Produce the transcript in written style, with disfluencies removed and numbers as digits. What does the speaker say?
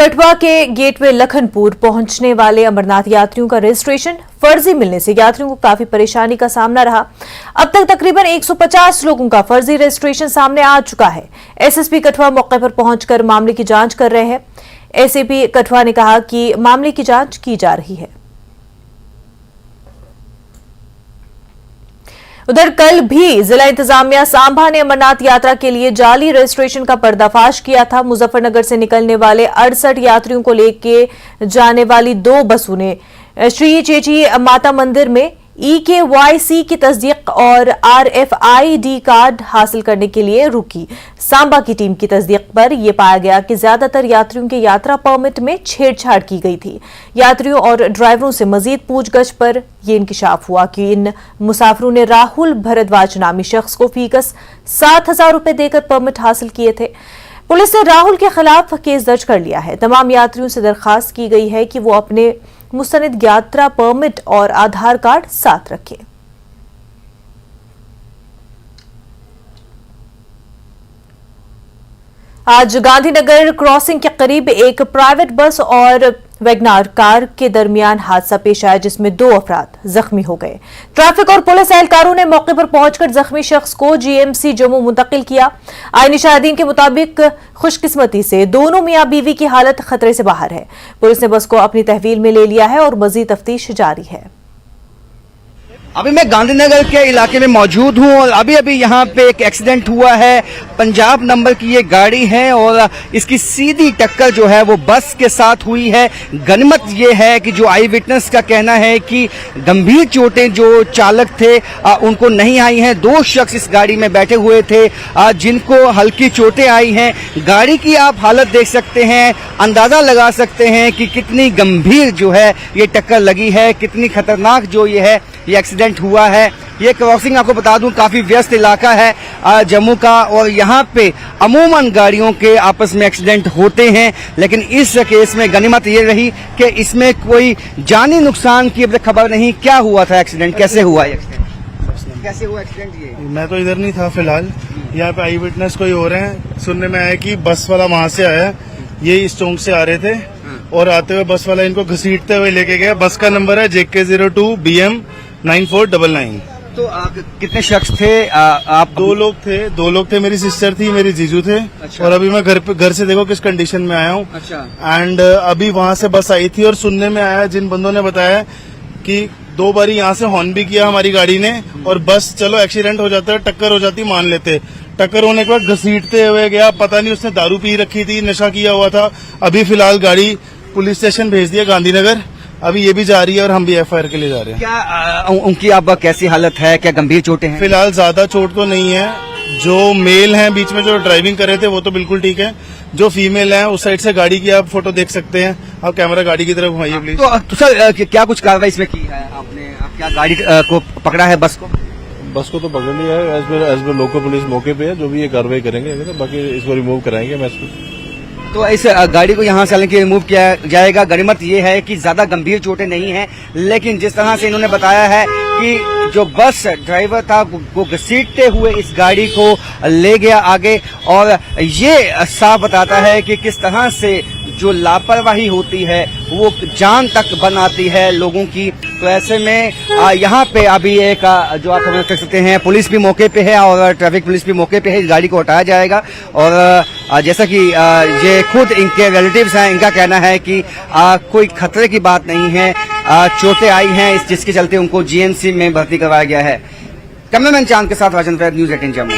कठुआ के गेटवे लखनपुर पहुंचने वाले अमरनाथ यात्रियों का रजिस्ट्रेशन फर्जी मिलने से यात्रियों को काफी परेशानी का सामना रहा। अब तक तकरीबन 150 लोगों का फर्जी रजिस्ट्रेशन सामने आ चुका है। एसएसपी कठुआ मौके पर पहुंचकर मामले की जांच कर रहे हैं। एसीपी कठुआ ने कहा कि मामले की जांच की जा रही है। उधर कल भी जिला इंतजामिया सांभा ने अमरनाथ यात्रा के लिए जाली रजिस्ट्रेशन का पर्दाफाश किया था। मुजफ्फरनगर से निकलने वाले 68 यात्रियों को लेके जाने वाली 2 बसों ने श्री चेची माता मंदिर में EKYC की तस्दीक और RFID कार्ड हासिल करने के लिए रुकी। सांबा की टीम की तस्दीक पर यह पाया गया कि ज्यादातर यात्रियों के यात्रा परमिट में छेड़छाड़ की गई थी। यात्रियों और ड्राइवरों से मजीद पूछगछ पर यह इंकिशाफ हुआ कि इन मुसाफिरों ने राहुल भरद्वाज नामी शख्स को फीकस 7,000 रुपए देकर परमिट हासिल किए थे। पुलिस ने राहुल के खिलाफ केस दर्ज कर लिया है। तमाम यात्रियों से दरखास्त की गई है कि वो अपने मुस्तनिद यात्रा परमिट और आधार कार्ड साथ रखें। आज गांधीनगर क्रॉसिंग के करीब एक प्राइवेट बस और वैगनार कार के दरमियान हादसा पेश आया, जिसमें 2 अफराद जख्मी हो गए। ट्रैफिक और पुलिस एहलकारों ने मौके पर पहुंचकर जख्मी शख्स को GMC जम्मू मुंतकिल किया। आईनी शाहिदीन के मुताबिक खुशकिस्मती से दोनों मियां बीवी की हालत खतरे से बाहर है। पुलिस ने बस को अपनी तहवील में ले लिया है और मजीद तफ्तीश जारी है। अभी मैं गांधीनगर के इलाके में मौजूद हूं और अभी यहाँ पे एक एक्सीडेंट हुआ है। पंजाब नंबर की ये गाड़ी है और इसकी सीधी टक्कर जो है वो बस के साथ हुई है। गनीमत ये है कि जो आई विटनेस का कहना है कि गंभीर चोटें जो चालक थे उनको नहीं आई हैं। 2 शख्स इस गाड़ी में बैठे हुए थे जिनको हल्की चोटें आई हैं। गाड़ी की आप हालत देख सकते हैं, अंदाजा लगा सकते हैं कि कितनी गंभीर जो है ये टक्कर लगी है, कितनी खतरनाक जो ये एक्सीडेंट हुआ है। ये क्रॉसिंग आपको बता दूं काफी व्यस्त इलाका है जम्मू का और यहाँ पे अमूमन गाड़ियों के आपस में एक्सीडेंट होते हैं, लेकिन इस केस में गनीमत ये रही कि इसमें कोई जानी नुकसान की अब तक खबर नहीं। क्या हुआ था एक्सीडेंट, कैसे हुआ एक्सीडेंट, कैसे हुआ एक्सीडेंट? ये मैं तो इधर नहीं था फिलहाल, यहाँ पे आई विटनेस कोई हो रहे हैं। सुनने में आया कि बस वाला वहां से आया, ये इस चौक से आ रहे थे और आते हुए बस वाला इनको घसीटते हुए लेके गया। बस का नंबर है JK02 BM 9499। तो कितने शख्स थे? आप 2 लोग थे। मेरी सिस्टर थी, मेरी जीजू थे। अच्छा। और अभी मैं घर से देखो किस कंडीशन में आया हूँ। अच्छा। एंड अभी वहाँ से बस आई थी और सुनने में आया, जिन बंदों ने बताया कि 2 बारी यहाँ से हॉर्न भी किया हमारी गाड़ी ने और बस चलो एक्सीडेंट हो जाता है, टक्कर हो जाती मान लेते। टक्कर होने के बाद घसीटते हुए गया, पता नहीं उसने दारू पी रखी थी, नशा किया हुआ था। अभी फिलहाल गाड़ी पुलिस स्टेशन भेज दिया गांधीनगर, अभी ये भी जा रही है और हम भी FIR के लिए जा रहे हैं। क्या उनकी अब कैसी हालत है, क्या गंभीर चोटें हैं? फिलहाल ज्यादा चोट तो नहीं है। जो मेल हैं बीच में जो ड्राइविंग कर रहे थे वो तो बिल्कुल ठीक है। जो फीमेल है उस साइड से गाड़ी की आप फोटो देख सकते हैं। आप कैमरा गाड़ी की तरफ घुमाइए प्लीज। तो सर क्या कुछ कार्रवाई इसमें की है आपने? क्या गाड़ी को पकड़ा है? बस को तो पकड़ लिया है। एज पर लोकल पुलिस मौके पे है, जो भी ये कार्रवाई करेंगे बाकी इसको रिमूव कराएंगे। मैं तो इस गाड़ी को यहाँ से हालांकि रिमूव किया जाएगा। गनीमत ये है कि ज्यादा गंभीर चोटें नहीं हैं, लेकिन जिस तरह से इन्होंने बताया है कि जो बस ड्राइवर था वो घसीटते हुए इस गाड़ी को ले गया आगे, और ये साफ बताता है कि किस तरह से जो लापरवाही होती है वो जान तक बनाती है लोगों की। तो ऐसे में यहाँ पे अभी एक जो आप समझ सकते हैं पुलिस भी मौके पे है और ट्रैफिक पुलिस भी मौके पे है। इस गाड़ी को हटाया जाएगा और जैसा कि ये खुद इनके रिलेटिव्स हैं, इनका कहना है कि कोई खतरे की बात नहीं है। चोटें आई हैं जिसके चलते उनको GMC में भर्ती करवाया गया है। कैमरामैन चांद के साथ राजन वैद, News 18 जम्मू।